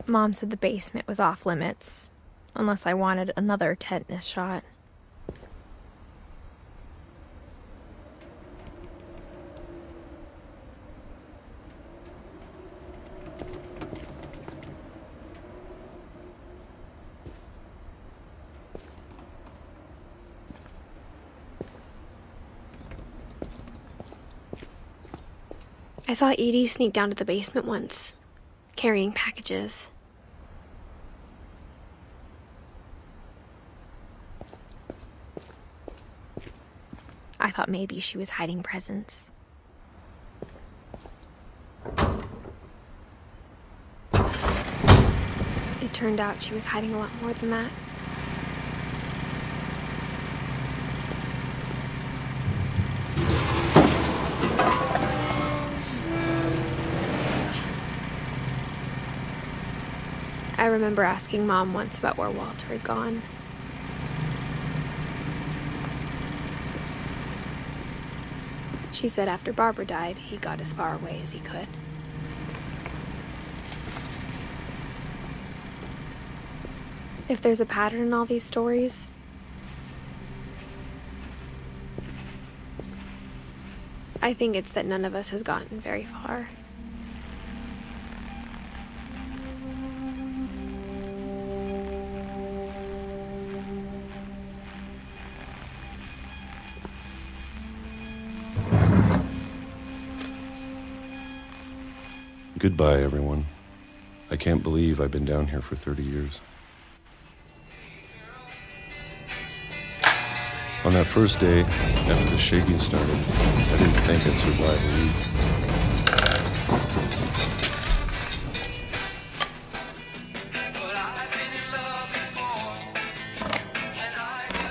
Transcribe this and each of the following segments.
Mom said the basement was off limits, unless I wanted another tetanus shot. I saw Edie sneak down to the basement once, carrying packages. I thought maybe she was hiding presents. It turned out she was hiding a lot more than that. I remember asking Mom once about where Walter had gone. She said after Barbara died, he got as far away as he could. If there's a pattern in all these stories, I think it's that none of us has gotten very far. Goodbye, everyone. I can't believe I've been down here for 30 years. On that first day, after the shaking started, I didn't think I'd survive a week.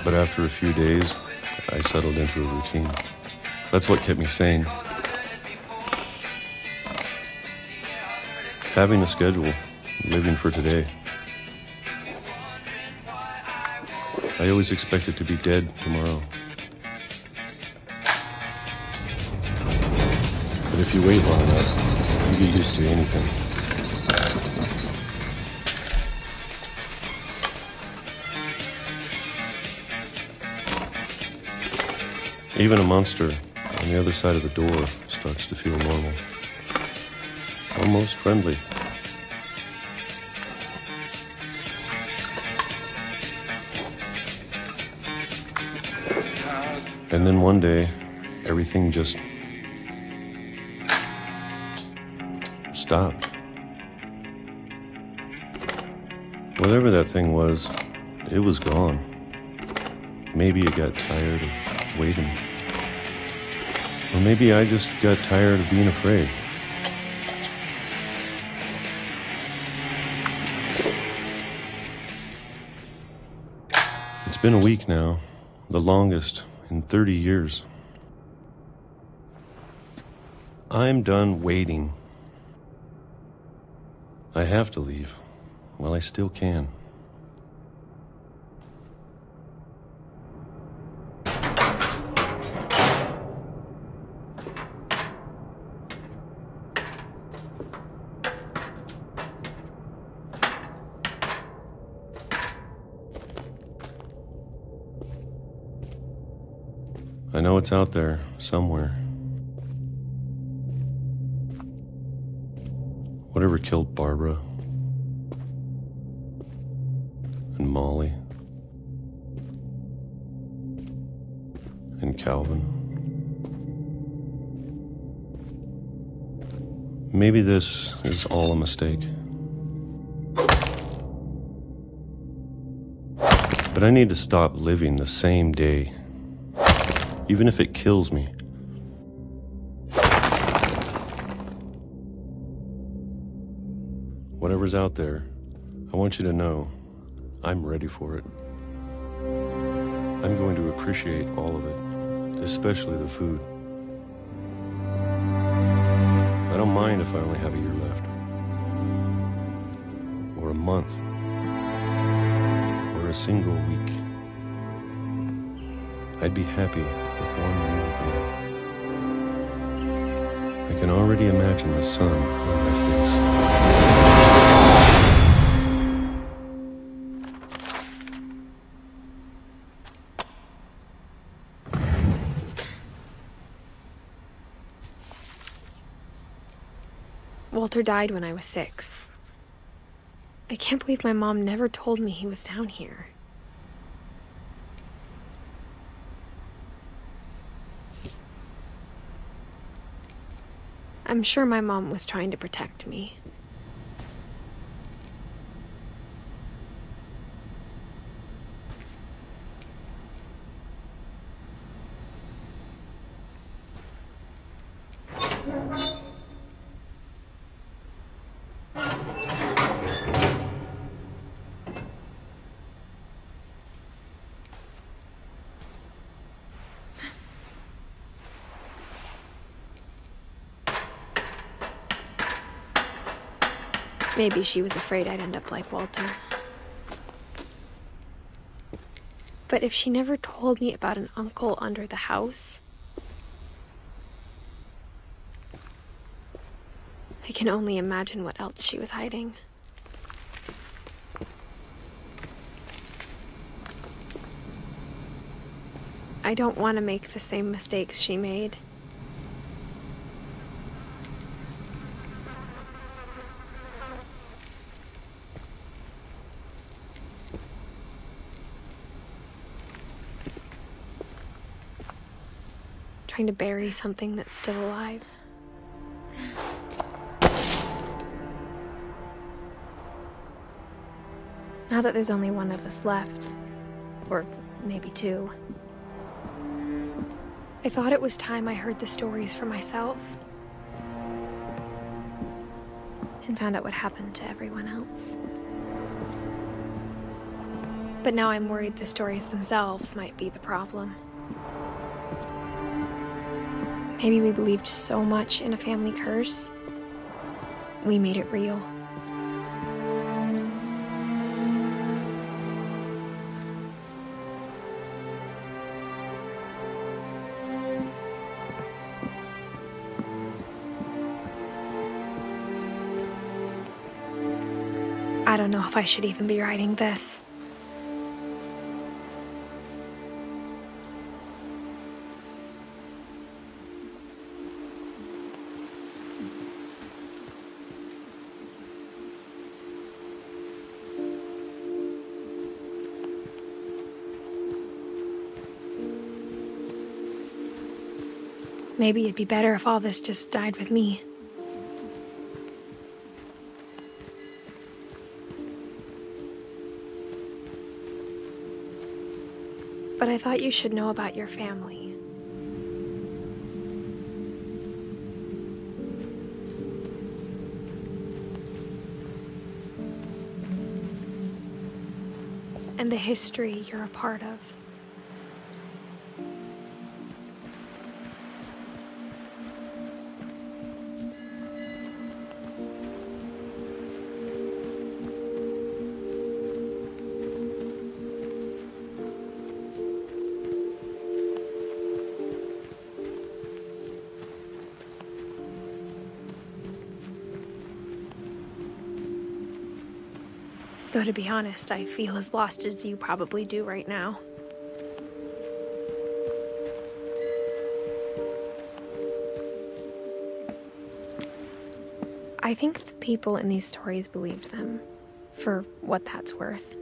But after a few days, I settled into a routine. That's what kept me sane. Having a schedule, living for today. I always expected to be dead tomorrow. But if you wait long enough, you get used to anything. Even a monster on the other side of the door starts to feel normal. Almost friendly. And then one day, everything just stopped. Whatever that thing was, it was gone. Maybe it got tired of waiting. Or maybe I just got tired of being afraid. It's been a week now, the longest in 30 years. I'm done waiting. I have to leave while I still can. I know it's out there, somewhere. Whatever killed Barbara and Molly and Calvin. Maybe this is all a mistake. But I need to stop living the same day. Even if it kills me. Whatever's out there, I want you to know I'm ready for it. I'm going to appreciate all of it, especially the food. I don't mind if I only have a year left. Or a month. Or a single week. I'd be happy with one more day. I can already imagine the sun on my face. Walter died when I was 6. I can't believe my mom never told me he was down here. I'm sure my mom was trying to protect me. Maybe she was afraid I'd end up like Walter. But if she never told me about an uncle under the house, I can only imagine what else she was hiding. I don't want to make the same mistakes she made. Trying to bury something that's still alive. Now that there's only one of us left, or maybe 2, I thought it was time I heard the stories for myself and found out what happened to everyone else. But now I'm worried the stories themselves might be the problem. Maybe we believed so much in a family curse, we made it real. I don't know if I should even be writing this. Maybe it'd be better if all this just died with me. But I thought you should know about your family. And the history you're a part of. Though to be honest, I feel as lost as you probably do right now. I think the people in these stories believed them, for what that's worth.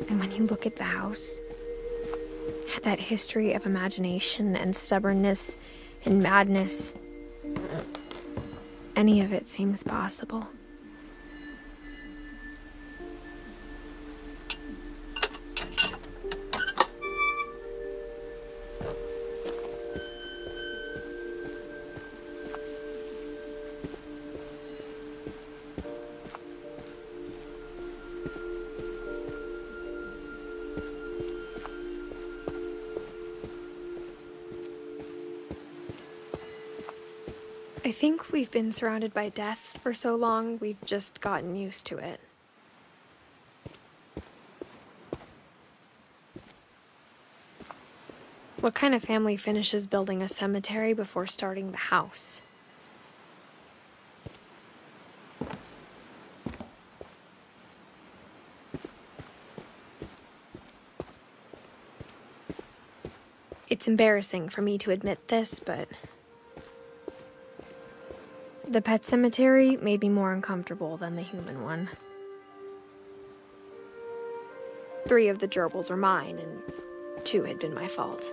And when you look at the house, that history of imagination and stubbornness and madness, any of it seems possible. I think we've been surrounded by death for so long, we've just gotten used to it. What kind of family finishes building a cemetery before starting the house? It's embarrassing for me to admit this, but the pet cemetery made me more uncomfortable than the human one. 3 of the gerbils were mine, and 2 had been my fault.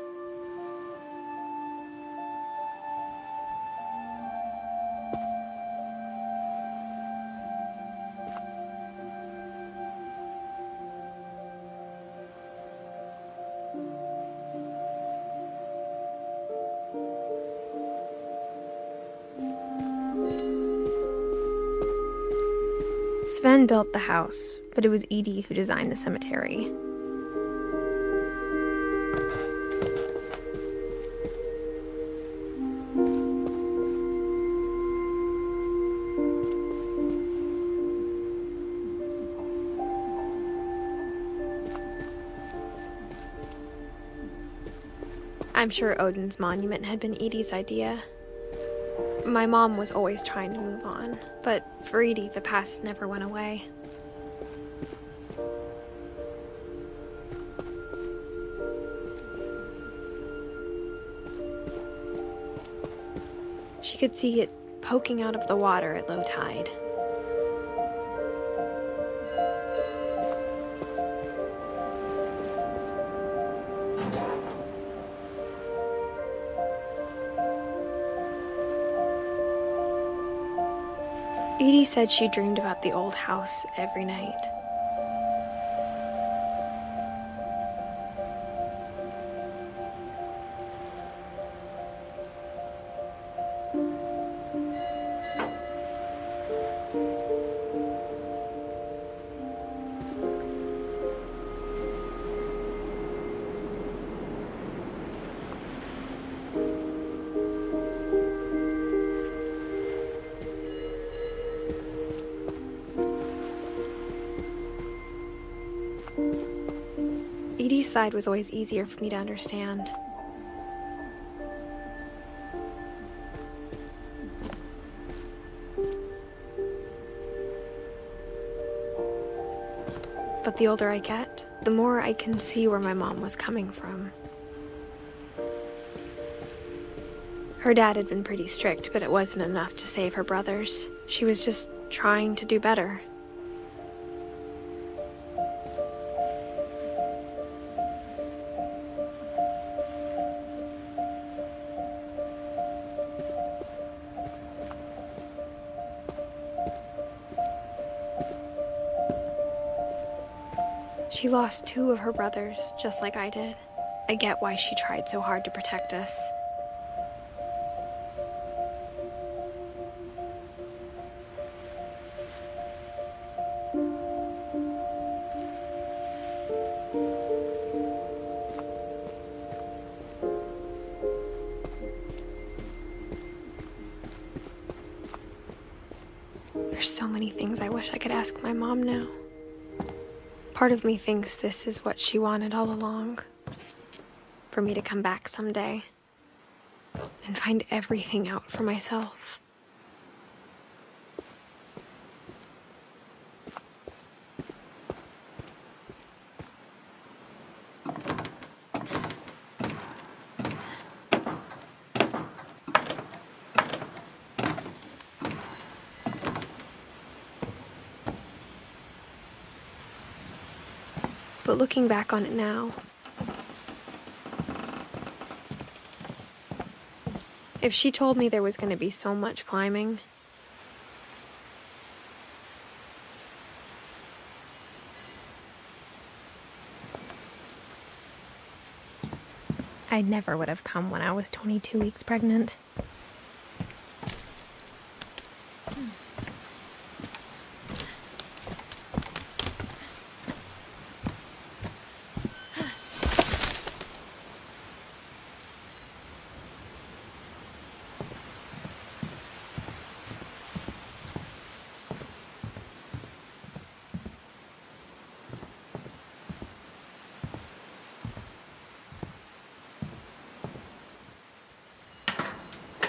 Sven built the house, but it was Edie who designed the cemetery. I'm sure Odin's monument had been Edie's idea. My mom was always trying to move on, but for Edie, the past never went away. She could see it poking out of the water at low tide. Edie said she dreamed about the old house every night. Edie's side was always easier for me to understand. But the older I get, the more I can see where my mom was coming from. Her dad had been pretty strict, but it wasn't enough to save her brothers. She was just trying to do better. She lost 2 of her brothers, just like I did. I get why she tried so hard to protect us. There's so many things I wish I could ask my mom now. Part of me thinks this is what she wanted all along. For me to come back someday and find everything out for myself. But looking back on it now, if she told me there was going to be so much climbing, I never would have come when I was 22 weeks pregnant.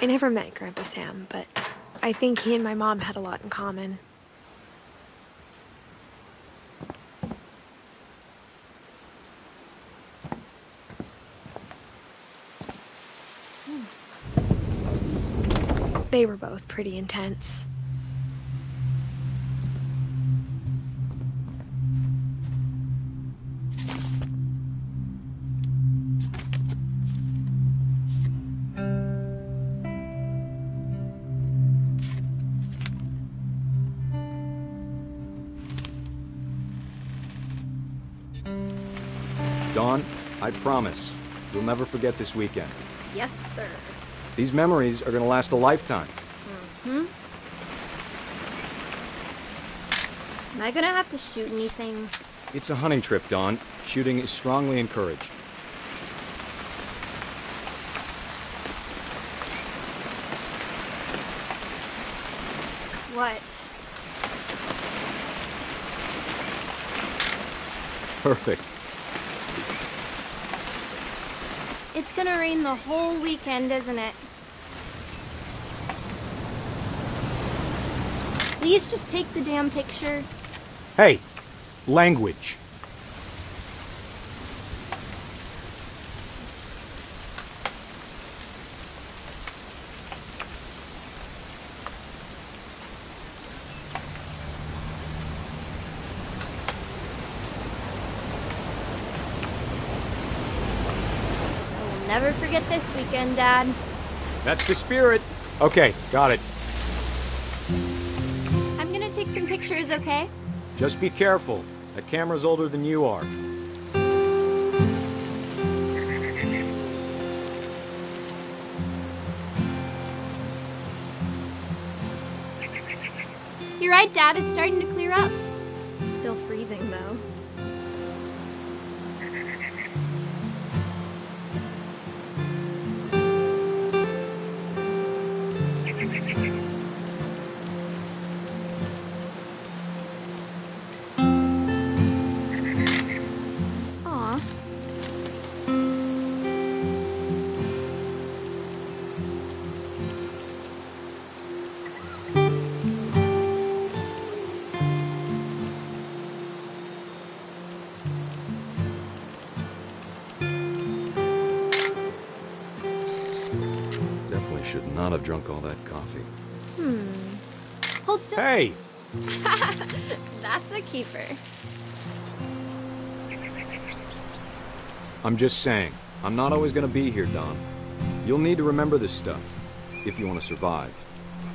I never met Grandpa Sam, but I think he and my mom had a lot in common. They were both pretty intense. Dawn, I promise, you'll never forget this weekend. Yes, sir. These memories are gonna last a lifetime. Mm-hmm. Am I gonna have to shoot anything? It's a hunting trip, Dawn. Shooting is strongly encouraged. What? Perfect. It's gonna rain the whole weekend, isn't it? Please just take the damn picture. Hey, language. Never forget this weekend, Dad. That's the spirit. Okay, got it. I'm gonna take some pictures, okay? Just be careful. That camera's older than you are. You're right, Dad. It's starting to clear up. Still freezing, though. Should not have drunk all that coffee. Hold still. Hey! That's a keeper. I'm just saying, I'm not always gonna be here, Don. You'll need to remember this stuff, if you want to survive.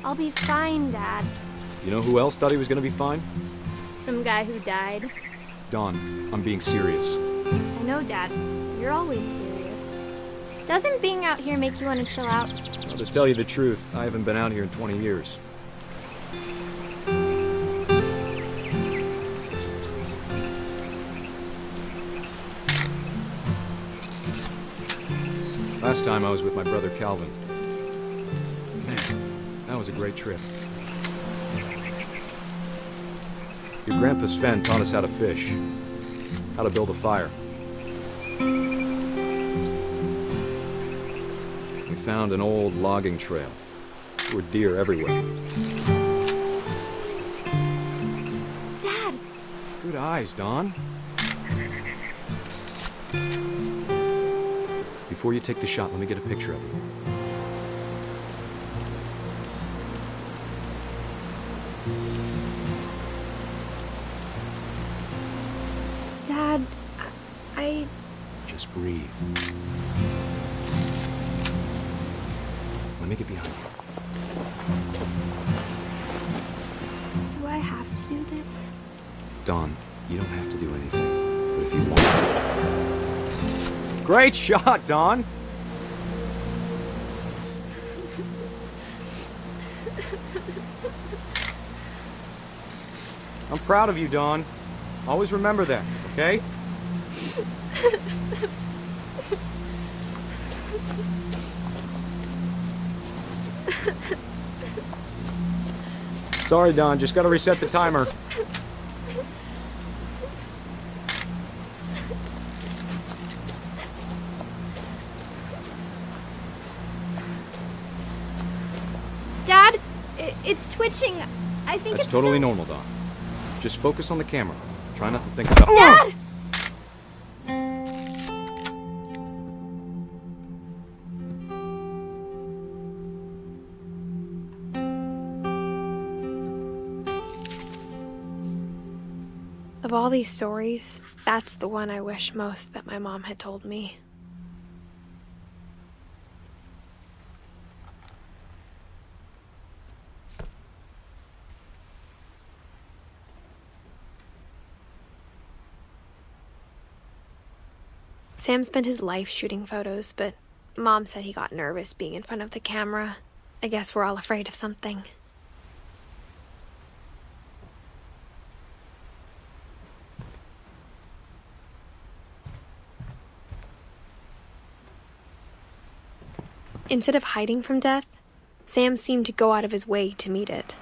I'll be fine, Dad. You know who else thought he was gonna be fine? Some guy who died. Don, I'm being serious. I know, Dad. You're always serious. Doesn't being out here make you want to chill out? Well, to tell you the truth, I haven't been out here in 20 years. Last time I was with my brother Calvin. Man, that was a great trip. Your grandpa Sven taught us how to fish, how to build a fire. We found an old logging trail. There were deer everywhere. Dad! Good eyes, Don. Before you take the shot, let me get a picture of you. Dad, I... Just breathe. Let me get behind you. Do I have to do this? Dawn, you don't have to do anything. But if you want... Great shot, Dawn! I'm proud of you, Dawn. Always remember that, okay? Sorry, Don, just gotta reset the timer. Dad, it's twitching. I think That's it's totally normal, Don. Just focus on the camera. Try not to think about— Dad! Of all these stories, that's the one I wish most that my mom had told me. Sam spent his life shooting photos, but Mom said he got nervous being in front of the camera. I guess we're all afraid of something. Instead of hiding from death, Sam seemed to go out of his way to meet it.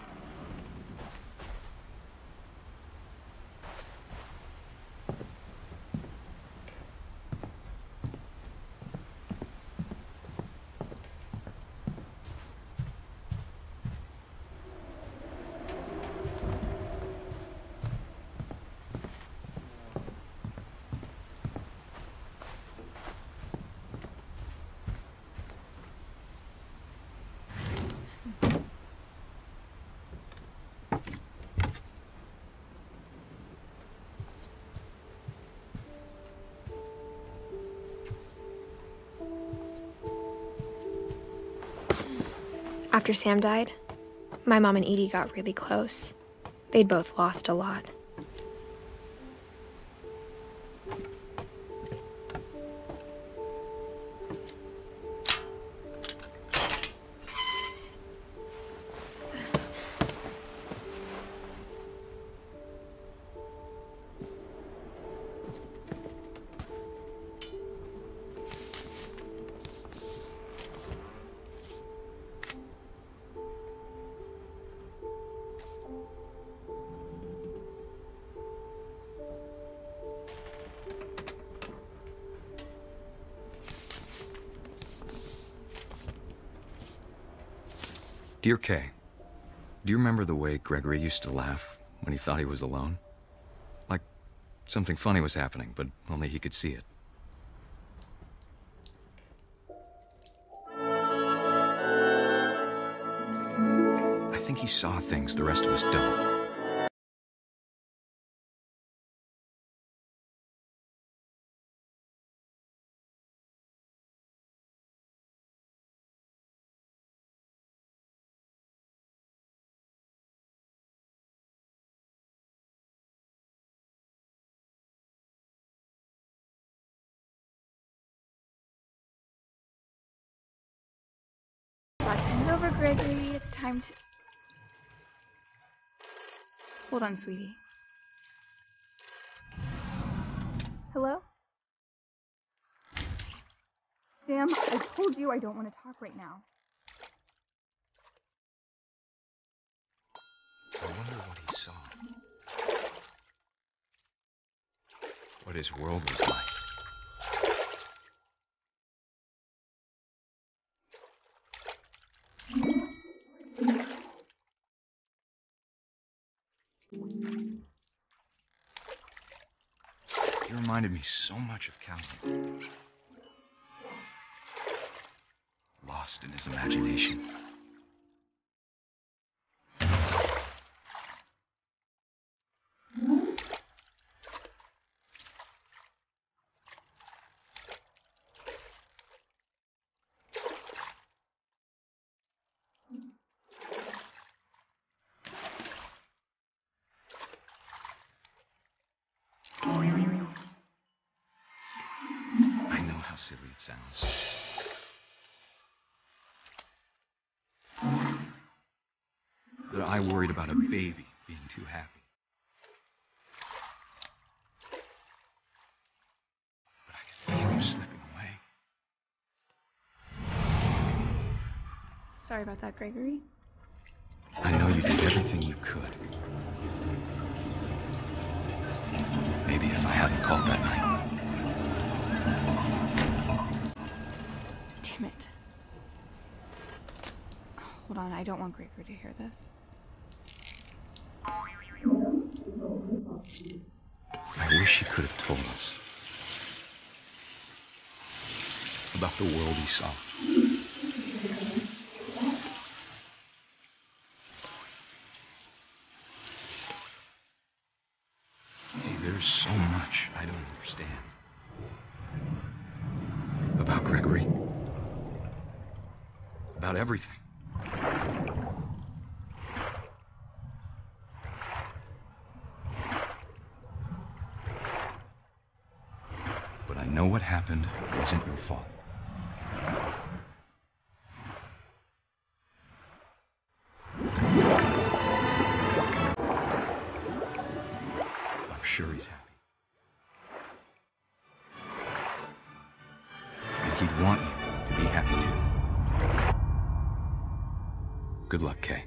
After Sam died, my mom and Edie got really close. They'd both lost a lot. Dear Kay, do you remember the way Gregory used to laugh when he thought he was alone? Like something funny was happening, but only he could see it. I think he saw things the rest of us don't. Send over, Gregory. It's time to... Hold on, sweetie. Hello? Sam, I told you I don't want to talk right now. I wonder what he saw. What his world was like. He reminded me so much of Calvin. Lost in his imagination. How silly it sounds. That I worried about a baby being too happy. But I could feel him slipping away. Sorry about that, Gregory. I know you did everything you could. Maybe if I hadn't called that night. Damn it. Hold on, I don't want Gregory to hear this. I wish he could have told us about the world he saw. Hey, there's so much I don't understand about Gregory, about everything. But I know what happened wasn't your fault. I'm sure he's happy. And he'd want you to be happy too. Good luck, Kay.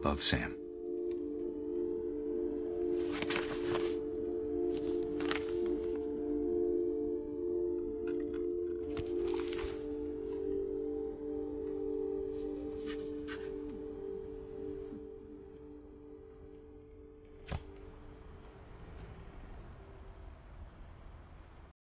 Love, Sam.